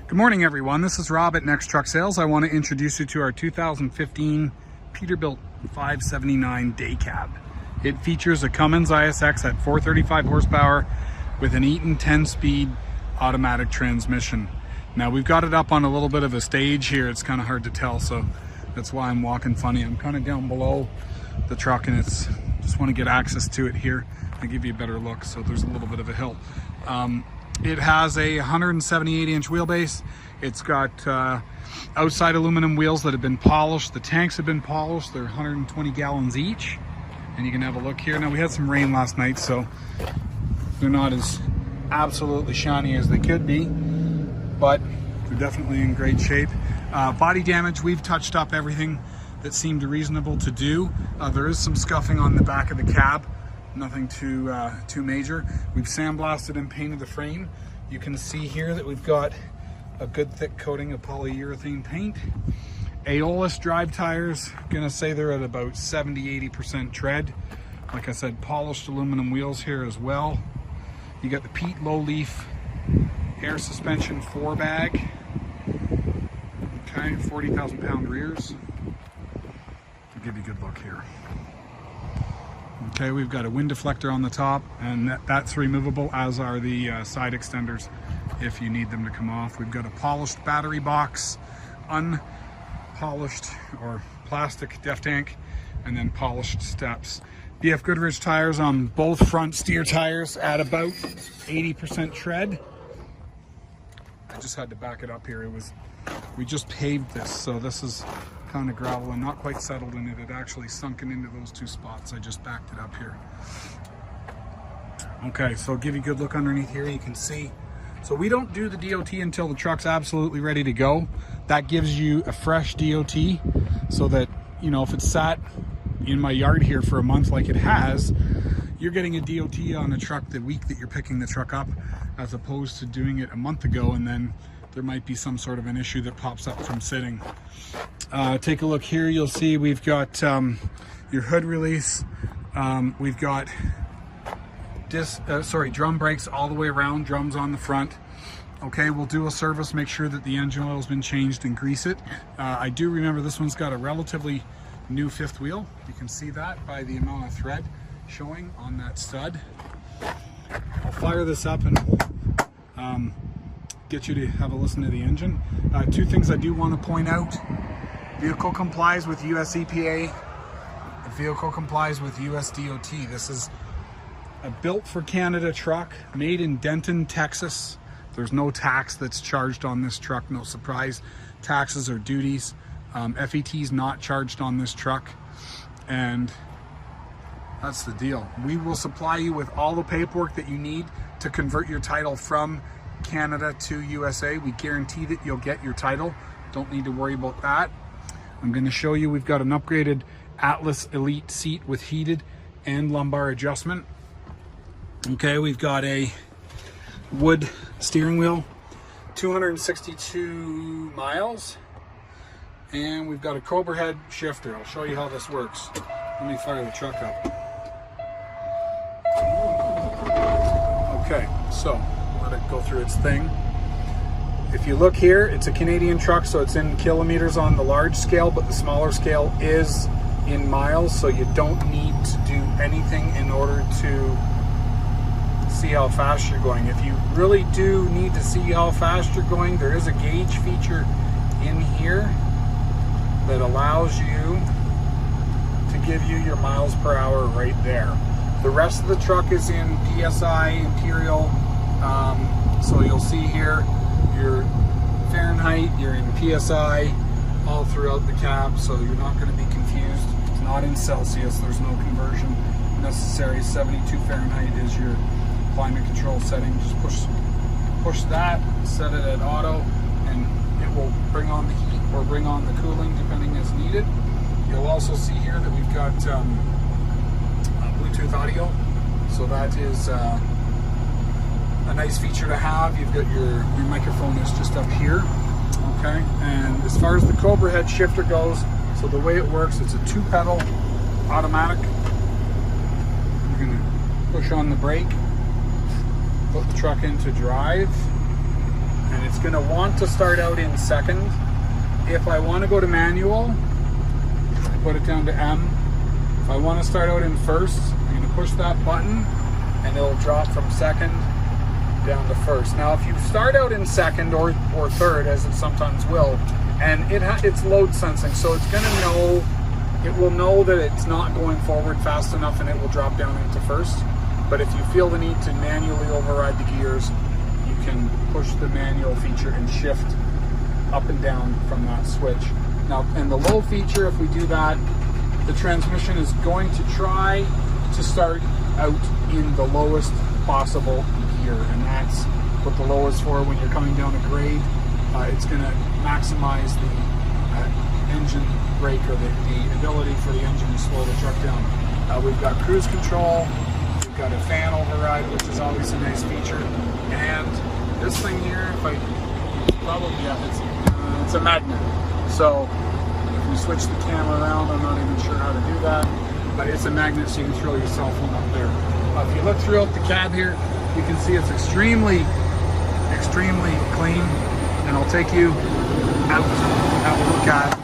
Good morning, everyone. This is Rob at Next Truck Sales. I want to introduce you to our 2015 Peterbilt 579 day cab. It features a Cummins ISX at 435 horsepower with an Eaton 10-speed automatic transmission. Now we've got it up on a little bit of a stage here. It's kind of hard to tell, so that's why I'm walking funny. I'm kind of down below the truck and it's just want to get access to it here and give you a better look. So there's a little bit of a hill. It has a 178-inch wheelbase. It's got outside aluminum wheels that have been polished. The tanks have been polished. They're 120 gallons each. And you can have a look here. Now, we had some rain last night, so they're not as absolutely shiny as they could be, but they're definitely in great shape. Body damage, we've touched up everything that seemed reasonable to do. There is some scuffing on the back of the cab. Nothing too major. We've sandblasted and painted the frame. You can see here that we've got a good thick coating of polyurethane paint. Aeolus drive tires, gonna say they're at about 70-80% tread. Like I said, polished aluminum wheels here as well. You got the Pete low leaf air suspension 4-bag. Okay, 40,000 pound rears. I'll give you a good look here. Okay, we've got a wind deflector on the top, and that's removable, as are the side extenders if you need them to come off. We've got a polished battery box, unpolished or plastic def tank, and then polished steps. BF Goodrich tires on both front steer tires at about 80% tread. I just had to back it up here. We just paved this, so this is kind of gravel and not quite settled in it. It actually sunken into those two spots. I just backed it up here. Okay, so give you a good look underneath here. You can see, so we don't do the DOT until the truck's absolutely ready to go. That gives you a fresh DOT, so that, you know, if it's sat in my yard here for a month like it has, you're getting a DOT on a truck the week that you're picking the truck up, as opposed to doing it a month ago and then there might be some sort of an issue that pops up from sitting. Take a look here. You'll see we've got your hood release. We've got drum brakes all the way around, drums on the front. Okay, we'll do a service, make sure that the engine oil's been changed and grease it. I do remember this one's got a relatively new fifth wheel. You can see that by the amount of thread showing on that stud. I'll fire this up and get you to have a listen to the engine. Two things I do want to point out. Vehicle complies with US EPA. The vehicle complies with US DOT. This is a built for Canada truck, made in Denton, Texas. There's no tax that's charged on this truck, no surprise taxes or duties. FET's not charged on this truck, and that's the deal. We will supply you with all the paperwork that you need to convert your title from Canada to USA. We guarantee that you'll get your title. Don't need to worry about that. I'm going to show you, we've got an upgraded Atlas Elite seat with heated and lumbar adjustment. Okay, we've got a wood steering wheel, 262 miles, and we've got a Cobra head shifter. I'll show you how this works. Let me fire the truck up. Okay, so let it go through its thing. If you look here, it's a Canadian truck, so it's in kilometers on the large scale, but the smaller scale is in miles, so you don't need to do anything in order to see how fast you're going. If you really do need to see how fast you're going, there is a gauge feature in here that allows you to give you your miles per hour right there. The rest of the truck is in PSI, imperial, so you'll see here your Fahrenheit, you're in PSI all throughout the cab, so you're not going to be confused. It's not in Celsius, there's no conversion necessary. 72 Fahrenheit is your climate control setting. Just push that, set it at auto, and it will bring on the heat or bring on the cooling depending as needed. You'll also see here that we've got Bluetooth audio, so that is a nice feature to have. You've got your microphone is just up here. Okay, and as far as the Cobra head shifter goes, so the way it works, it's a 2-pedal automatic. You're going to push on the brake, put the truck into drive, and it's going to want to start out in second. If I want to go to manual, I put it down to M. If I want to start out in first, I'm going to push that button and it'll drop from second down to first. Now if you start out in second or third, as it sometimes will, and it's load sensing, so it's going to know, it will know that it's not going forward fast enough and it will drop down into first. But if you feel the need to manually override the gears, you can push the manual feature and shift up and down from that switch. Now in the low feature, if we do that, the transmission is going to try to start out in the lowest possible gear, and that's what the low is for when you're coming down a grade. It's going to maximize the engine brake, or the ability for the engine to slow the truck down. We've got cruise control, we've got a fan override, which is always a nice feature, and this thing here, if I probably, yeah, it's a magnet. So if we switch the camera around, I'm not even sure how to do that, but it's a magnet, so you can throw your cell phone up there. If you look throughout the cab here, you can see it's extremely clean, and I'll take you out to have a look at it.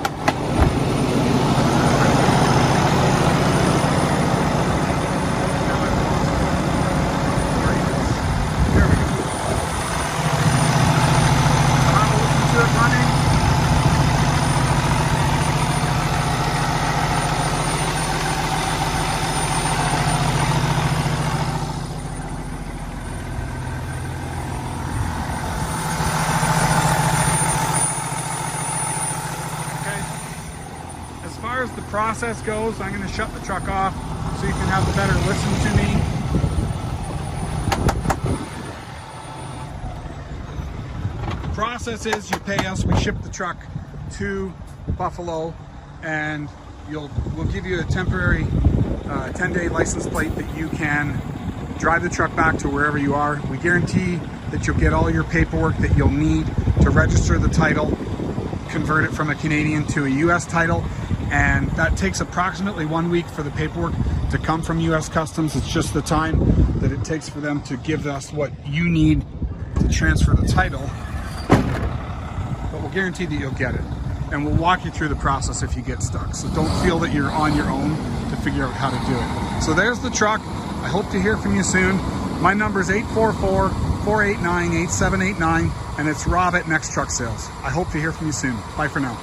As far as the process goes, I'm going to shut the truck off so you can have a better listen to me. The process is you pay us, we ship the truck to Buffalo, and we'll give you a temporary 10-day license plate that you can drive the truck back to wherever you are. We guarantee that you'll get all your paperwork that you'll need to register the title, convert it from a Canadian to a US title, and that takes approximately 1 week for the paperwork to come from US Customs. It's just the time that it takes for them to give us what you need to transfer the title, but we'll guarantee that you'll get it, and we'll walk you through the process if you get stuck. So don't feel that you're on your own to figure out how to do it. So there's the truck. I hope to hear from you soon. My number is 844-489-8789, and it's Rob at Next Truck Sales. I hope to hear from you soon. Bye for now.